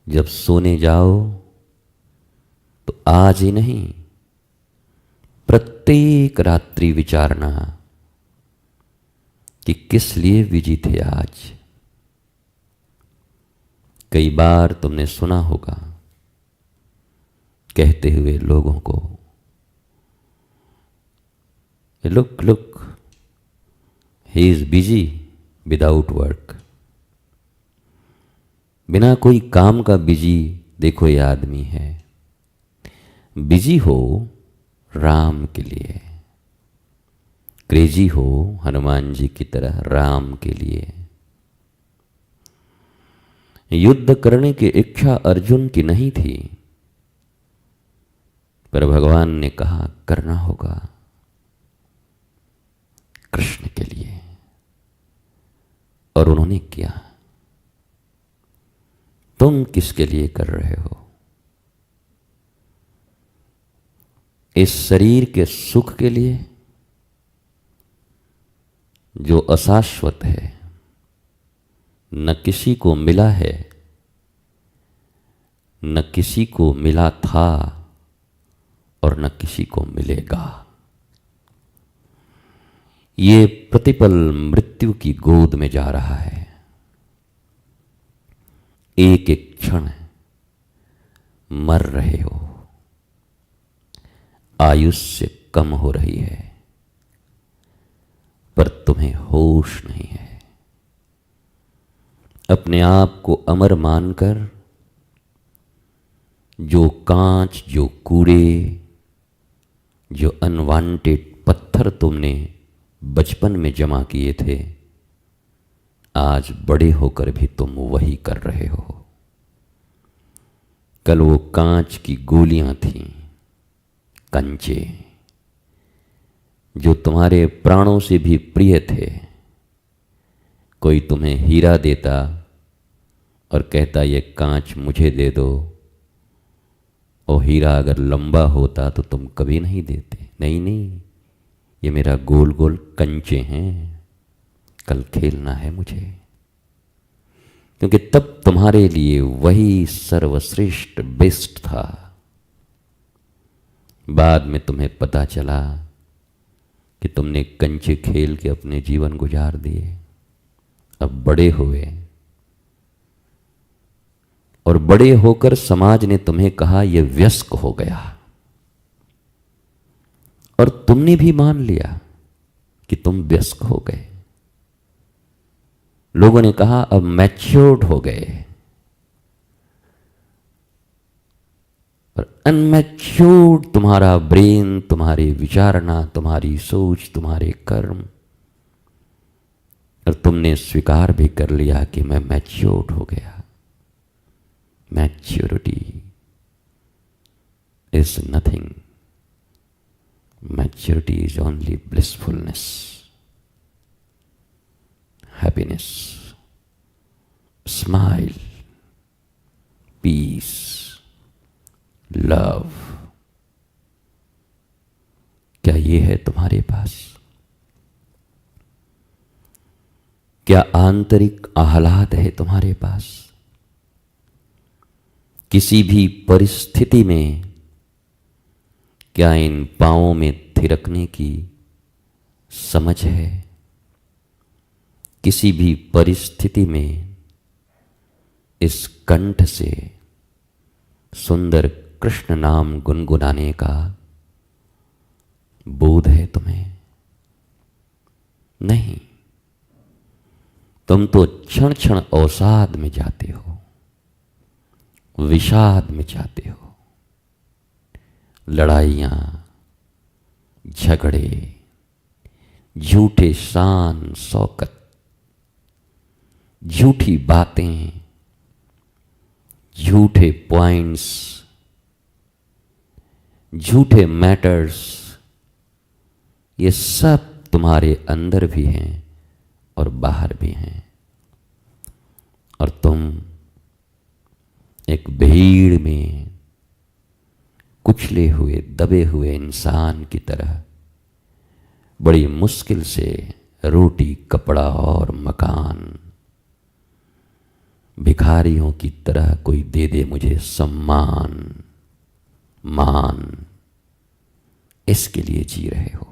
जब सोने जाओ तो आज ही नहीं, प्रत्येक रात्रि विचारना कि किस लिए बिजी थे आज। कई बार तुमने सुना होगा कहते हुए लोगों को, look look he is busy without work. बिना कोई काम का बिजी देखो ये आदमी है। बिजी हो राम के लिए, क्रेजी हो हनुमान जी की तरह राम के लिए। युद्ध करने की इच्छा अर्जुन की नहीं थी, पर भगवान ने कहा करना होगा कृष्ण के लिए, और उन्होंने किया। तुम किसके लिए कर रहे हो? इस शरीर के सुख के लिए जो अशाश्वत है, न किसी को मिला है, न किसी को मिला था और न किसी को मिलेगा। ये प्रतिपल मृत्यु की गोद में जा रहा है। एक एक क्षण मर रहे हो, आयुष्य कम हो रही है, पर तुम्हें होश नहीं है। अपने आप को अमर मानकर जो कांच, जो कूड़े, जो अनवांटेड पत्थर तुमने बचपन में जमा किए थे, आज बड़े होकर भी तुम वही कर रहे हो। कल वो कांच की गोलियां थीं, कंचे, जो तुम्हारे प्राणों से भी प्रिय थे। कोई तुम्हें हीरा देता और कहता ये कांच मुझे दे दो, और हीरा अगर लंबा होता तो तुम कभी नहीं देते। नहीं नहीं, ये मेरा गोल गोल कंचे हैं, कल खेलना है मुझे। क्योंकि तब तुम्हारे लिए वही सर्वश्रेष्ठ बेस्ट था। बाद में तुम्हें पता चला कि तुमने कंचे खेल के अपने जीवन गुजार दिए। अब बड़े हुए और बड़े होकर समाज ने तुम्हें कहा यह व्यस्क हो गया, और तुमने भी मान लिया कि तुम व्यस्क हो गए। लोगों ने कहा अब मैच्योर्ड हो गए, और अनमैच्योर्ड तुम्हारा ब्रेन, तुम्हारी विचारना, तुम्हारी सोच, तुम्हारे कर्म, और तुमने स्वीकार भी कर लिया कि मैं मैच्योर्ड हो गया। Maturity is nothing, maturity is only blissfulness, happiness, smile, peace, love. क्या ये है तुम्हारे पास? क्या आंतरिक आह्लाद है तुम्हारे पास? किसी भी परिस्थिति में क्या इन पांवों में थिरकने की समझ है? किसी भी परिस्थिति में इस कंठ से सुंदर कृष्ण नाम गुनगुनाने का बोध है तुम्हें? नहीं, तुम तो क्षण क्षण अवसाद में जाते हो, विषाद में जाते हो। लड़ाइयां, झगड़े, झूठे शान शौकत, झूठी बातें, झूठे पॉइंट्स, झूठे मैटर्स, ये सब तुम्हारे अंदर भी हैं और बाहर भी हैं। और तुम एक भीड़ में कुचले हुए, दबे हुए इंसान की तरह बड़ी मुश्किल से रोटी, कपड़ा और मकान भिखारियों की तरह कोई दे दे मुझे सम्मान, मान, इसके लिए जी रहे हो।